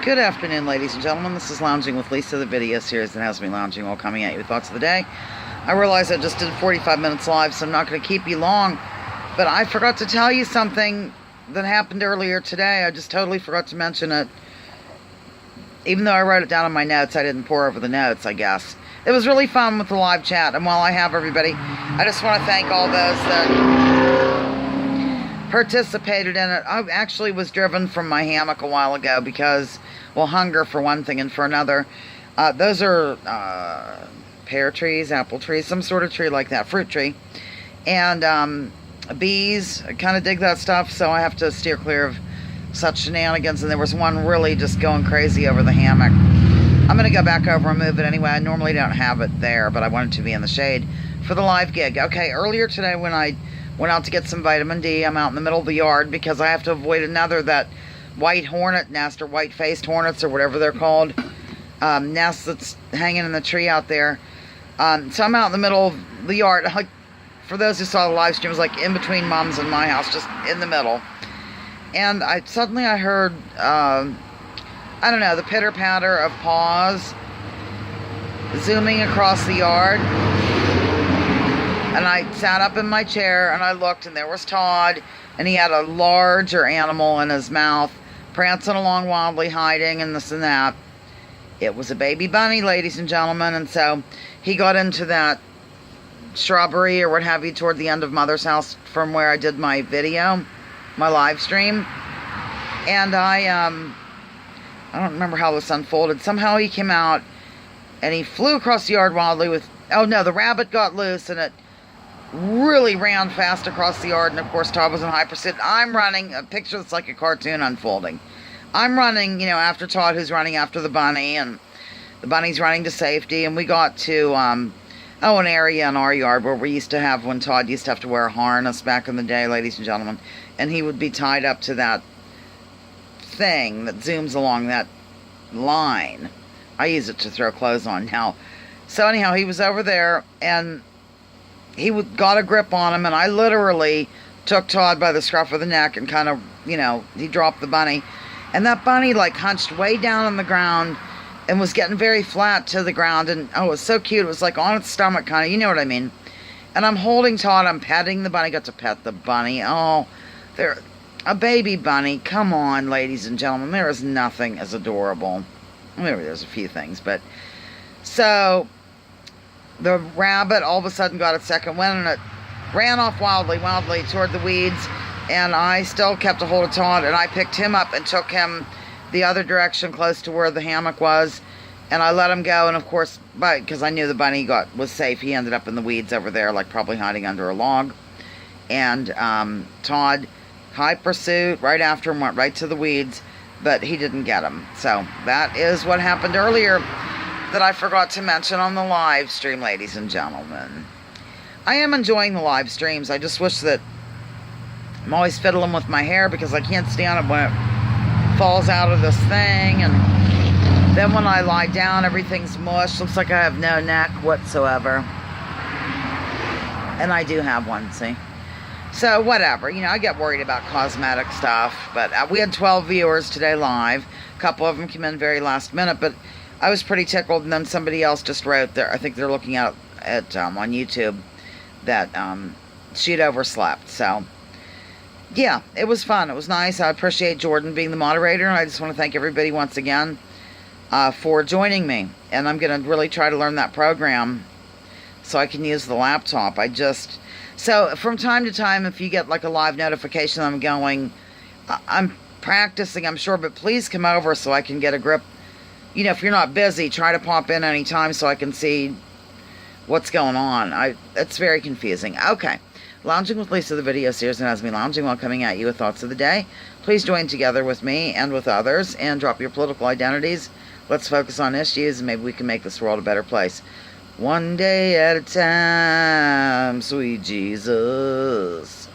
Good afternoon, ladies and gentlemen. This is Lounging with Lisa, the video series that has me lounging while coming at you with thoughts of the day. I realize I just did 45 minutes live, so I'm not going to keep you long. But I forgot to tell you something that happened earlier today. I just totally forgot to mention it. Even though I wrote it down on my notes, I didn't pour over the notes, I guess. It was really fun with the live chat, and while I have everybody, I just want to thank all those that participated in it. I actually was driven from my hammock a while ago because, well, hunger for one thing, and for another, those are pear trees, apple trees, some sort of tree like that, fruit tree, and bees. I kind of dig that stuff, so I have to steer clear of such shenanigans. And there was one really just going crazy over the hammock. I'm going to go back over and move it anyway. I normally don't have it there, but I wanted to be in the shade for the live gig. Okay, earlier today when I went out to get some vitamin D, I'm out in the middle of the yard because I have to avoid that white hornet nest, or white-faced hornets, or whatever they're called, nest that's hanging in the tree out there. So I'm out in the middle of the yard. Like, for those who saw the live stream, it was like in between Mom's and my house, just in the middle. And suddenly I heard, I don't know, the pitter-patter of paws zooming across the yard. And I sat up in my chair and I looked, and there was Todd, and he had a larger animal in his mouth, prancing along wildly, hiding, and this and that. It was a baby bunny, ladies and gentlemen, and so he got into that shrubbery or what have you toward the end of Mother's house from where I did my video, my live stream. And I don't remember how this unfolded. Somehow he came out and he flew across the yard wildly with, oh no, the rabbit got loose and it really ran fast across the yard, and of course Todd was in high pursuit. I'm running, a picture that's like a cartoon unfolding. I'm running, after Todd, who's running after the bunny, and the bunny's running to safety, and we got to, an area in our yard where we used to have, when Todd used to have to wear a harness back in the day, ladies and gentlemen, and he would be tied up to that thing that zooms along that line. I use it to throw clothes on now. So anyhow, he was over there, and he got a grip on him, and I literally took Todd by the scruff of the neck and kind of, he dropped the bunny. And that bunny, like, hunched way down on the ground and was getting very flat to the ground. And, oh, it was so cute. It was, like, on its stomach, kind of. You know what I mean? And I'm holding Todd. I'm petting the bunny. Got to pet the bunny. Oh, a baby bunny. Come on, ladies and gentlemen. There is nothing as adorable. Maybe there's a few things, but... So... the rabbit all of a sudden got its second wind, and it ran off wildly toward the weeds, and I still kept a hold of Todd, and I picked him up and took him the other direction close to where the hammock was, and I let him go. And of course, because I knew the bunny was safe, he ended up in the weeds over there, like probably hiding under a log. And Todd, high pursuit, right after him, went right to the weeds, but he didn't get him. So that is what happened earlier that I forgot to mention on the live stream, ladies and gentlemen. I am enjoying the live streams. I just wish that I'm always fiddling with my hair because I can't stand it when it falls out of this thing, and then when I lie down, everything's mush. Looks like I have no neck whatsoever. And I do have one, see? So whatever, I get worried about cosmetic stuff, but we had 12 viewers today live. A couple of them came in very last minute, but I was pretty tickled, and then somebody else just wrote there, I think they're looking at on YouTube, that she'd overslept. So, yeah, it was fun. It was nice. I appreciate Jordan being the moderator, and I just want to thank everybody once again for joining me. And I'm going to really try to learn that program so I can use the laptop. So from time to time, if you get like a live notification I'm going, I'm practicing, I'm sure, but please come over so I can get a grip. If you're not busy, try to pop in anytime so I can see what's going on. It's very confusing. Okay. Lounging with Lisa, the video series, and has me lounging while coming at you with thoughts of the day. Please join together with me and with others and drop your political identities. Let's focus on issues, and maybe we can make this world a better place. One day at a time, sweet Jesus.